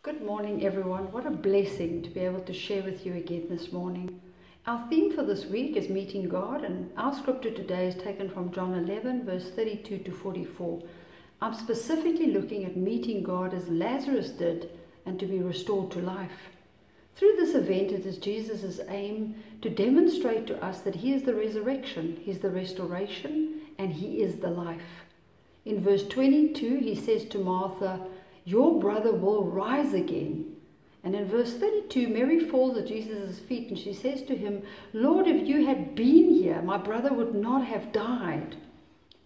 Good morning, everyone. What a blessing to be able to share with you again this morning. Our theme for this week is meeting God, and our scripture today is taken from John 11, verse 32 to 44. I'm specifically looking at meeting God as Lazarus did and to be restored to life. Through this event, it is Jesus' aim to demonstrate to us that He is the resurrection, He's the restoration, and He is the life. In verse 22, He says to Martha, "Your brother will rise again." And in verse 32, Mary falls at Jesus' feet and she says to Him, "Lord, if you had been here, my brother would not have died."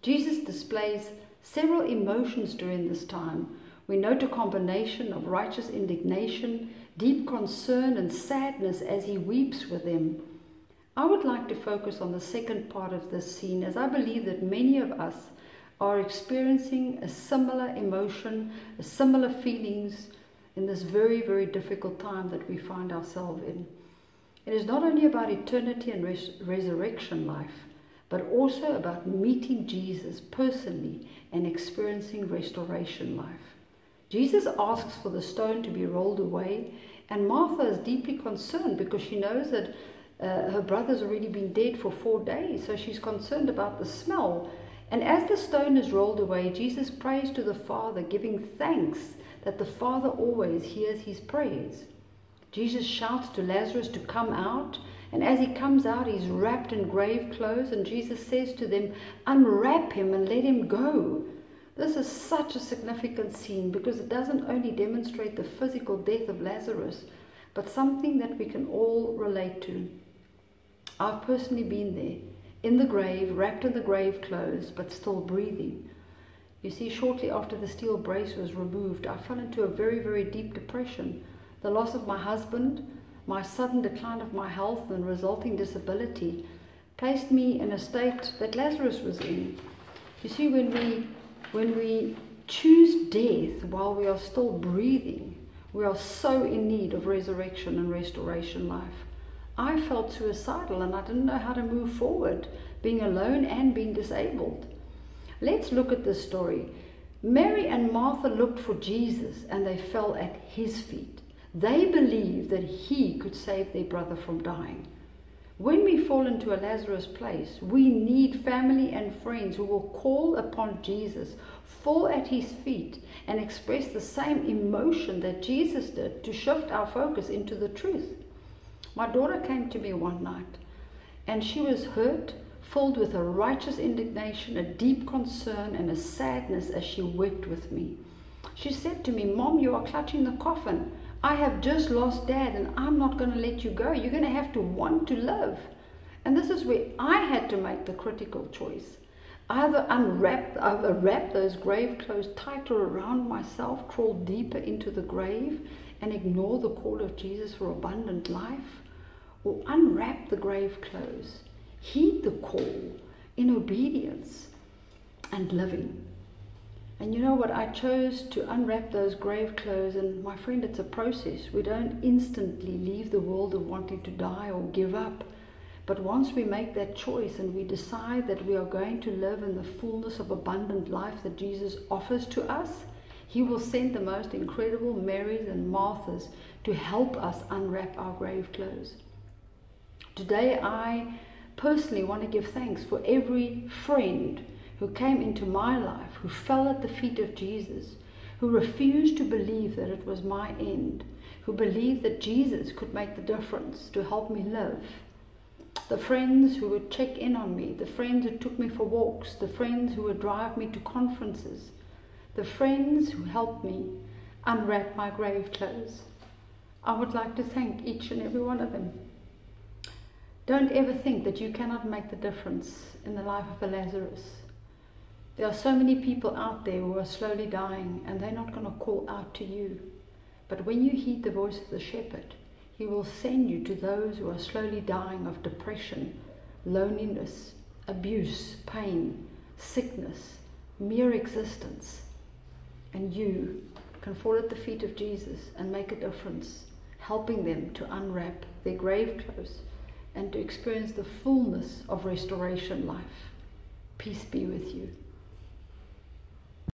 Jesus displays several emotions during this time. We note a combination of righteous indignation, deep concern, and sadness as He weeps with them. I would like to focus on the second part of this scene, as I believe that many of us are experiencing a similar emotion, a similar feelings in this very, very difficult time that we find ourselves in. It is not only about eternity and resurrection life, but also about meeting Jesus personally and experiencing restoration life. Jesus asks for the stone to be rolled away, and Martha is deeply concerned because she knows that her brother's already been dead for 4 days, so she's concerned about the smell. And as the stone is rolled away, Jesus prays to the Father, giving thanks that the Father always hears his praise. Jesus shouts to Lazarus to come out, and as he comes out, he's wrapped in grave clothes, and Jesus says to them, "Unwrap him and let him go." This is such a significant scene because it doesn't only demonstrate the physical death of Lazarus, but something that we can all relate to. I've personally been there, in the grave, wrapped in the grave clothes, but still breathing. You see, shortly after the steel brace was removed, I fell into a very, very deep depression. The loss of my husband, my sudden decline of my health and resulting disability placed me in a state that Lazarus was in. You see, when we choose death while we are still breathing, we are so in need of resurrection and restoration life. I felt suicidal and I didn't know how to move forward, being alone and being disabled. Let's look at this story. Mary and Martha looked for Jesus and they fell at His feet. They believed that He could save their brother from dying. When we fall into a Lazarus place, we need family and friends who will call upon Jesus, fall at His feet, and express the same emotion that Jesus did to shift our focus into the truth. My daughter came to me one night and she was hurt, filled with a righteous indignation, a deep concern, and a sadness as she wept with me. She said to me, "Mom, you are clutching the coffin. I have just lost Dad and I'm not going to let you go. You're going to have to want to live." And this is where I had to make the critical choice. Either wrap those grave clothes tighter around myself, crawl deeper into the grave, and ignore the call of Jesus for abundant life, or unwrap the grave clothes, heed the call in obedience and living. And you know what? I chose to unwrap those grave clothes, and my friend, it's a process. We don't instantly leave the world of wanting to die or give up. But once we make that choice and we decide that we are going to live in the fullness of abundant life that Jesus offers to us, He will send the most incredible Marys and Marthas to help us unwrap our grave clothes. Today, I personally want to give thanks for every friend who came into my life, who fell at the feet of Jesus, who refused to believe that it was my end, who believed that Jesus could make the difference to help me live. The friends who would check in on me, the friends who took me for walks, the friends who would drive me to conferences, the friends who helped me unwrap my grave clothes. I would like to thank each and every one of them. Don't ever think that you cannot make the difference in the life of a Lazarus. There are so many people out there who are slowly dying and they're not going to call out to you. But when you heed the voice of the shepherd, He will send you to those who are slowly dying of depression, loneliness, abuse, pain, sickness, mere existence. And you can fall at the feet of Jesus and make a difference, helping them to unwrap their grave clothes and to experience the fullness of restoration life. Peace be with you.